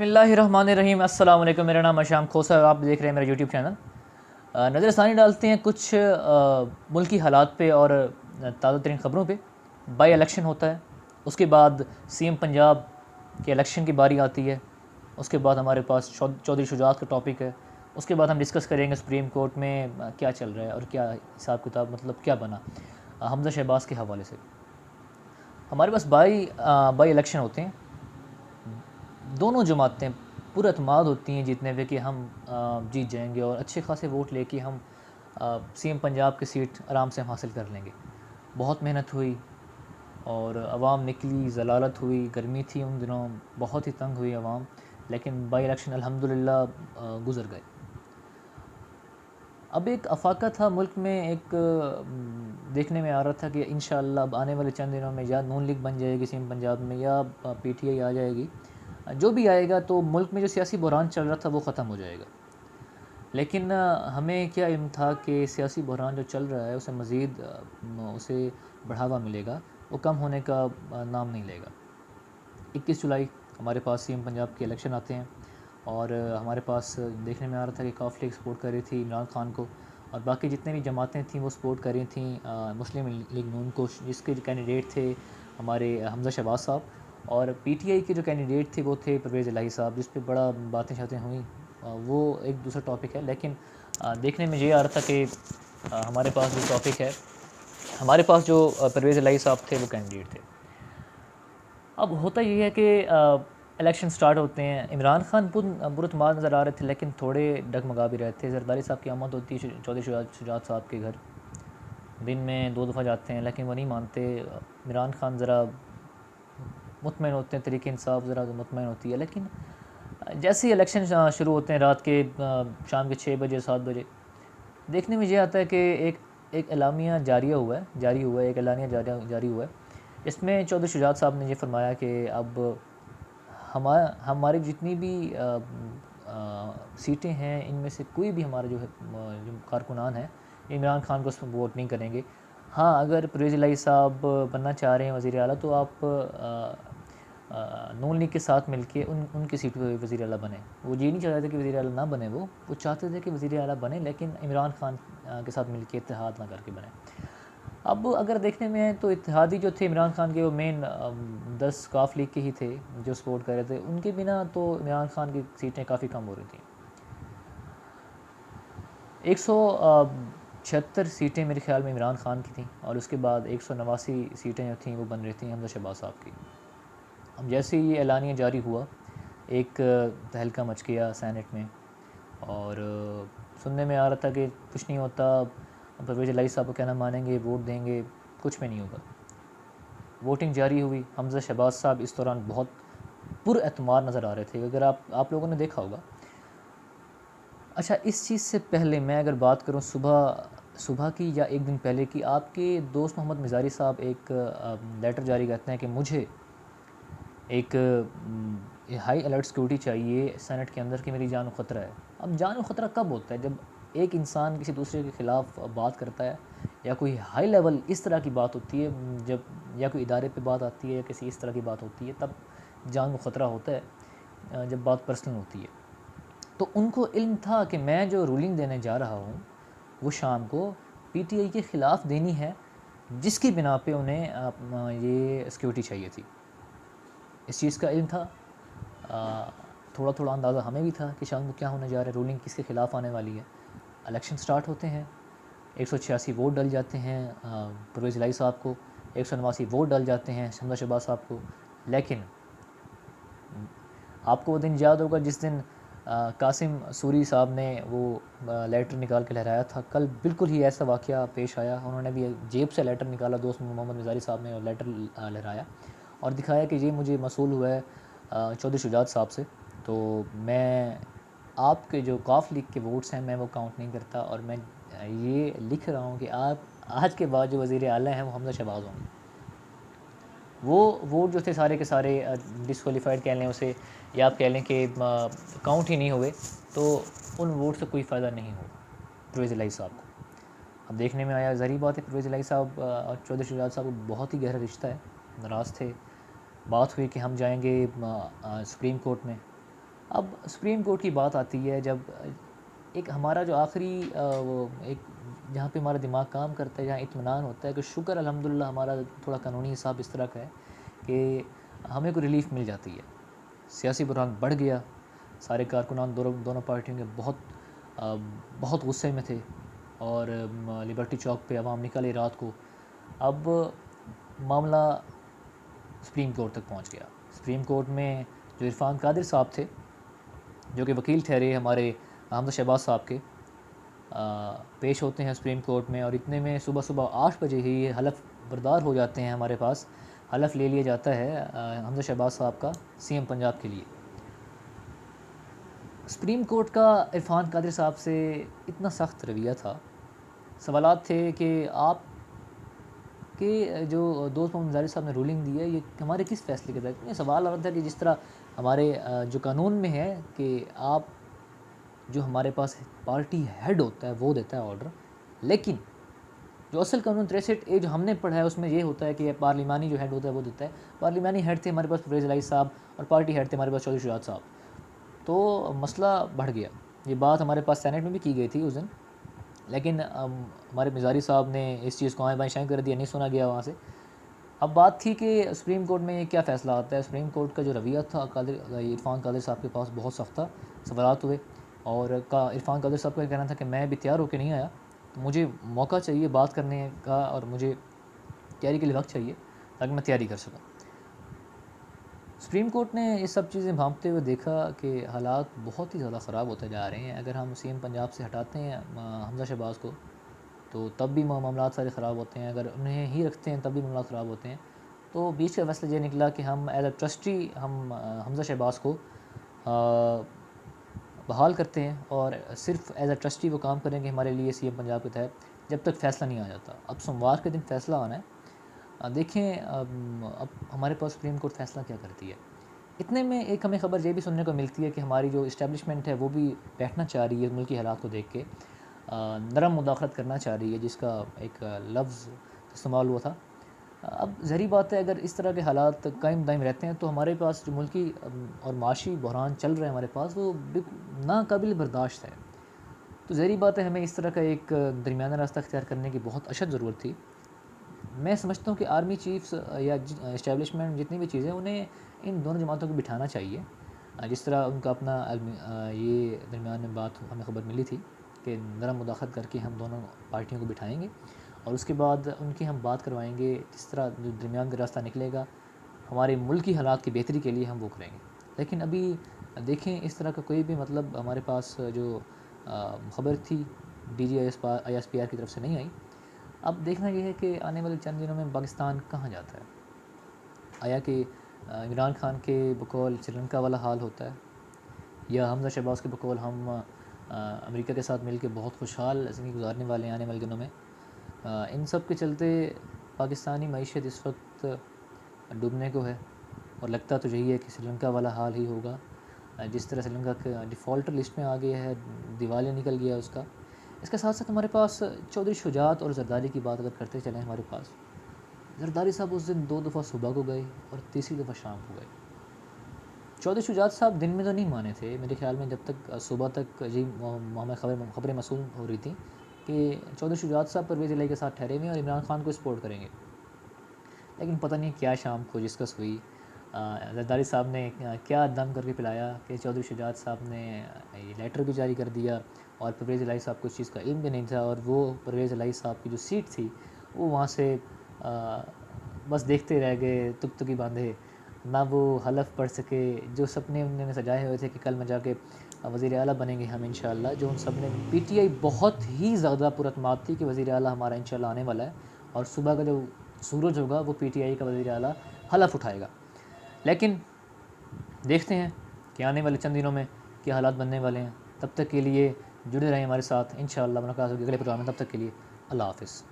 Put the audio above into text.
बिस्मिल्लाहिर्रहमानिर्रहीम। अस्सलाम वालेकुम। मेरा नाम अशाम खोसा है, आप देख रहे हैं मेरा यूट्यूब चैनल। नज़रसानी डालते हैं कुछ मुल्की हालात पे और ताज़ा तरीन ख़बरों पे। बाई इलेक्शन होता है, उसके बाद सीएम पंजाब के इलेक्शन की बारी आती है, उसके बाद हमारे पास चौधरी शुजात का टॉपिक है, उसके बाद हम डिस्कस करेंगे सुप्रीम कोर्ट में क्या चल रहा है और क्या हिसाब किताब, मतलब क्या बना हमज़ा शहबाज के हवाले से। हमारे पास बाई इलेक्शन होते हैं, दोनों जमातें पूरा अतमाद होती हैं जीतने पे कि हम जीत जाएंगे और अच्छे खासे वोट लेके हम सीएम पंजाब की सीट आराम से हम हासिल कर लेंगे। बहुत मेहनत हुई और आवाम निकली, ज़लालत हुई, गर्मी थी उन दिनों, बहुत ही तंग हुई आवाम, लेकिन बाई इलेक्शन अल्हम्दुलिल्लाह गुज़र गए। अब एक अफाका था मुल्क में, एक देखने में आ रहा था कि इंशाअल्लाह अब आने वाले चंद दिनों में या नून लीग बन जाएगी सीएम पंजाब में या पीटीआई आ जाएगी। जो भी आएगा तो मुल्क में जो सियासी बहरान चल रहा था वो ख़त्म हो जाएगा। लेकिन हमें क्या इल्म था कि सियासी बहरान जो चल रहा है उसे मज़ीद उसे बढ़ावा मिलेगा, वो कम होने का नाम नहीं लेगा। 21 जुलाई हमारे पास सीएम पंजाब के इलेक्शन आते हैं और हमारे पास देखने में आ रहा था कि काफ़ी लीग सपोर्ट कर रही थी इमरान खान को और बाकी जितने भी जमातें थीं वो सपोर्ट कर रही थी मुस्लिम लीग नून को, जिसके जो कैंडिडेट थे हमारे हमज़ा शहबाज साहब, और पीटीआई के जो कैंडिडेट थे वो थे परवेज़ इलाही साहब, जिस पे बड़ा बातें शातें हुई। वो एक दूसरा टॉपिक है, लेकिन देखने में ये आ रहा था कि हमारे पास जो टॉपिक है, हमारे पास जो परवेज़ इलाही साहब थे वो कैंडिडेट थे। अब होता ये है कि इलेक्शन स्टार्ट होते हैं, इमरान खान पुरअतमाद नज़र आ रहे थे लेकिन थोड़े डगमगा भी रहे थे। जरदारी साहब की आमद होती है चौधरी शुजात साहब के घर, दिन में 2 दफ़ा जाते हैं लेकिन वो नहीं मानते। इमरान खान ज़रा मुतमईन होते हैं, तरीके इंसाफ ज़रा मुतमईन होती है, लेकिन जैसे ही इलेक्शन शुरू होते हैं रात के शाम के 6 बजे 7 बजे, देखने में ये आता है कि एक एलामिया जारी हुआ है, एक एलानिया जारी हुआ है। इसमें चौधरी शुजात साहब ने ये फरमाया कि अब हमारी जितनी भी सीटें हैं इनमें से कोई भी हमारा जो है जो कारकुनान है इमरान खान को वोट नहीं करेंगे। हाँ, अगर परवेज़ इलाही साहब बनना चाह रहे हैं वज़ीर आला तो आप नून लीग के साथ मिलके उनकी सीट पर वज़ीर आला बने। वो ये नहीं चाहते थे कि वज़ीर आला ना बने, वो चाहते थे कि वज़ीर आला बने लेकिन इमरान खान के साथ मिलके इत्तेहाद ना करके बने। अब अगर देखने में है तो इत्तेहादी जो थे इमरान खान के, वो मेन 10 काफ लीग के ही थे जो सपोर्ट कर रहे थे। उनके बिना तो इमरान खान की सीटें काफ़ी कम हो रही थी। 176 सीटें मेरे ख्याल में इमरान खान की थी और उसके बाद 189 सीटें जो थीं वो बन रही थी हमज़ा शहबाज साहब की। अब जैसे ही ये एलानिया जारी हुआ, एक तहलका मच गया सेनेट में और सुनने में आ रहा था कि कुछ नहीं होता, परवेज़ इलाही साहब को कहना मानेंगे, वोट देंगे, कुछ भी नहीं होगा। वोटिंग जारी हुई, हमज़ा शहबाज साहब इस दौरान बहुत पुरएतमाद नज़र आ रहे थे, अगर आप लोगों ने देखा होगा। अच्छा, इस चीज़ से पहले मैं अगर बात करूं सुबह की या एक दिन पहले की, आपके दोस्त मोहम्मद मिज़ारी साहब एक लेटर जारी करते हैं कि मुझे एक हाई अलर्ट सिक्योरिटी चाहिए सेनेट के अंदर कि मेरी जान को ख़तरा है। अब जान को ख़तरा कब होता है? जब एक इंसान किसी दूसरे के ख़िलाफ़ बात करता है या कोई हाई लेवल इस तरह की बात होती है, जब या कोई इदारे पे बात आती है या किसी इस तरह की बात होती है, तब जान को ख़तरा होता है जब बात पर्सनल होती है। तो उनको इल्म था कि मैं जो रूलिंग देने जा रहा हूँ वो शाम को पीटीआई के ख़िलाफ़ देनी है, जिसकी बिना पे उन्हें ये सिक्योरिटी चाहिए थी। इस चीज़ का इल्म था, थोड़ा थोड़ा अंदाज़ा हमें भी था कि शाम को क्या होने जा रहा है, रूलिंग किसके ख़िलाफ़ आने वाली है। इलेक्शन स्टार्ट होते हैं, 186 वोट डल जाते हैं परवेज़ इलाही साहब को, 189 वोट डल जाते हैं हमज़ा शहबाज साहब को। लेकिन आपको वो दिन याद होगा जिस दिन कासिम सूरी साहब ने वो लेटर निकाल के लहराया था। कल बिल्कुल ही ऐसा वाक़या पेश आया, उन्होंने भी जेब से लेटर निकाला, दोस्त मोहम्मद मिज़ारी साहब ने लेटर लहराया और दिखाया कि ये मुझे मसूल हुआ है चौधरी शुजात साहब से, तो मैं आपके जो काफ लीग के वोट्स हैं मैं वो काउंट नहीं करता और मैं ये लिख रहा हूँ कि आप आज के बाद जो वज़ीर आला हैं वो हमज़ा शहबाज होंगे। वो वोट जो थे सारे के सारे डिसक्वालीफाइड कह लें उसे, या आप कह लें कि काउंट ही नहीं हुए, तो उन वोट से कोई फ़ायदा नहीं होगा परवेज़ इलाही साहब को। अब देखने में आया, ज़ाहिर बात है परवेज़ इलाही साहब और चौधरी शुजात साहब को बहुत ही गहरा रिश्ता है, नाराज़ थे। बात हुई कि हम जाएंगे सुप्रीम कोर्ट में, अब सुप्रीम कोर्ट की बात आती है जब एक हमारा जो आखिरी वो एक जहाँ पे हमारा दिमाग काम करता है, जहाँ इत्मीनान होता है कि शुक्र अल्हम्दुलिल्लाह हमारा थोड़ा कानूनी हिसाब इस तरह का है कि हमें कोई रिलीफ मिल जाती है। सियासी बुरहान बढ़ गया, सारे कारकुनान दोनों पार्टियों के अ, बहुत गुस्से में थे और लिबर्टी चौक पे अवाम निकले रात को। अब मामला सुप्रीम कोर्ट तक पहुंच गया। सुप्रीम कोर्ट में जो इरफान कादिर साहब थे, जो कि वकील ठहरे हमारे हमजा शहबाज साहब के, पेश होते हैं सुप्रीम कोर्ट में और इतने में सुबह सुबह 8 बजे ही हलफ बरदार हो जाते हैं। हमारे पास हलफ ले लिया जाता है हमजा शहबाज साहब का सीएम पंजाब के लिए। सुप्रीम कोर्ट का इरफान कादिर साहब से इतना सख्त रवैया था, सवालात थे कि आप कि जो दोस्त मोहम्मद ज़ाहिर साहब ने रूलिंग दी है ये हमारे किस फ़ैसले के तहत। ये सवाल आ रहा था कि जिस तरह हमारे जो कानून में है कि आप जो हमारे पास पार्टी हेड होता है वो देता है ऑर्डर, लेकिन जो असल कानून 63 ए जो हमने पढ़ा है उसमें ये होता है कि पार्लिमानी जो हेड होता है वो देता है। पार्लिमानी हेड थे हमारे पास परवेज़ इलाही साहब और पार्टी हेड थे हमारे पास चौधरी शुजात साहब। तो मसला बढ़ गया। ये बात हमारे पास सेनेट में भी की गई थी उस दिन, लेकिन हमारे मिज़ारी साहब ने इस चीज़ को आएँ बाएँ शाएँ कर दिया, नहीं सुना गया वहाँ से। अब बात थी कि सुप्रीम कोर्ट में क्या फ़ैसला आता है। सुप्रीम कोर्ट का जो रवैया था इरफान कादिर साहब के पास बहुत सख्त था। सवालात हुए और इरफान कादिर साहब का कहना था कि मैं भी तैयार होकर नहीं आया, तो मुझे मौका चाहिए बात करने का और मुझे तैयारी के लिए वक्त चाहिए ताकि मैं तैयारी कर सकूँ। सुप्रीम कोर्ट ने ये सब चीज़ें भांपते हुए देखा कि हालात बहुत ही ज़्यादा ख़राब होते जा रहे हैं। अगर हम सीएम पंजाब से हटाते हैं हमजा शहबाज को, तो तब भी मामला सारे ख़राब होते हैं। अगर उन्हें ही रखते हैं तब भी मामला ख़राब होते हैं। तो बीच का फैसला ये निकला कि हम एज अ ट्रस्टी हम हमजा शहबाज को बहाल करते हैं और सिर्फ एज अ ट्रस्टी वो काम करेंगे हमारे लिए सीएम पंजाब के तहत जब तक फ़ैसला नहीं आ जाता। अब सोमवार के दिन फ़ैसला आना है। देखें अब हमारे पास सुप्रीम कोर्ट फ़ैसला क्या करती है। इतने में एक हमें ख़बर ये भी सुनने को मिलती है कि हमारी जो इस्टेब्लिशमेंट है वो भी बैठना चाह रही है मुल्की हालात को देख के, नरम मुदाखलत करना चाह रही है, जिसका एक लफ्ज़ इस्तेमाल हुआ था। अब ज़ाहिर बात है अगर इस तरह के हालात कायम दायम रहते हैं तो हमारे पास जो मुल्की और माशी बहरान चल रहा है हमारे पास वो नाकाबिल बर्दाश्त है। तो ज़ाहिर बात है हमें इस तरह का एक दरमियाना रास्ता अख्तियार करने की बहुत अशद ज़रूरत थी। मैं समझता हूँ कि आर्मी चीफ्स या इस्टेब्लिशमेंट जितनी भी चीज़ें उन्हें इन दोनों जमातों को बिठाना चाहिए। जिस तरह उनका अपना ये दरमियान में बात हमें ख़बर मिली थी कि नरम मुदाखलत करके हम दोनों पार्टियों को बिठाएंगे और उसके बाद उनकी हम बात करवाएंगे। जिस तरह जो दरमियान का रास्ता निकलेगा हमारे मुल्क की हालात की बेहतरी के लिए हम वो करेंगे। लेकिन अभी देखें इस तरह का कोई भी मतलब हमारे पास जो ख़बर थी DGISPR की तरफ से नहीं आई। अब देखना यह है कि आने वाले चंद दिनों में पाकिस्तान कहाँ जाता है। आया कि इमरान खान के बकौल श्रीलंका वाला हाल होता है, या हमजा शहबाज के बकौल हम अमेरिका के साथ मिलकर बहुत खुशहाल ज़िंदगी गुजारने वाले हैं आने वाले दिनों में। इन सब के चलते पाकिस्तानी मईशत इस वक्त डूबने को है और लगता तो यही है कि श्रीलंका वाला हाल ही होगा। जिस तरह श्रीलंका के डिफ़ॉल्टर लिस्ट में आ गया है, दिवालिया निकल गया उसका। इसके साथ साथ हमारे पास चौधरी शुजात और ज़रदारी की बात अगर करते चलें, हमारे पास ज़रदारी साहब उस दिन 2 दफ़ा सुबह को गए और तीसरी दफ़ा शाम को गए। चौधरी शुजात साहब दिन में तो नहीं माने थे मेरे ख्याल में, जब तक सुबह तक जी हमें खबरें मसूल हो रही थी कि चौधरी शुजात साहब परवेज़ इलाही के साथ ठहरे हुए और इमरान खान को सपोर्ट करेंगे। लेकिन पता नहीं क्या शाम को डिस्कस हुई, ज़रदारी साहब ने क्या दम करके पिलाया कि चौधरी शुजात साहब ने ये लेटर भी जारी कर दिया और परवेज़ इलाही साहब को इस चीज़ का इल्म भी नहीं था और वो परवेज़ इलाही साहब की जो सीट थी वो वहाँ से बस देखते रह गए, तुकतुकी बांधे, ना वो हलफ पढ़ सके। जो सपने उन्होंने सजाए हुए थे कि कल में जाके वज़ीर आला बनेंगे हम इंशाअल्लाह, जो उन सब ने PTI बहुत ही ज़्यादा पुरअतमाद थी कि वज़ीर आला हमारा इंशाअल्लाह आने वाला है और सुबह का जो सूरज होगा वो PTI का वज़ीर आला हलफ उठाएगा। लेकिन देखते हैं कि आने वाले चंद दिनों में क्या हालात बनने वाले हैं। तब तक के लिए जुड़े रहें हमारे साथ, इंशाअल्लाह मुलाकात होगी अगले प्रोग्राम में। तब तक के लिए अल्लाह हाफ़िज़।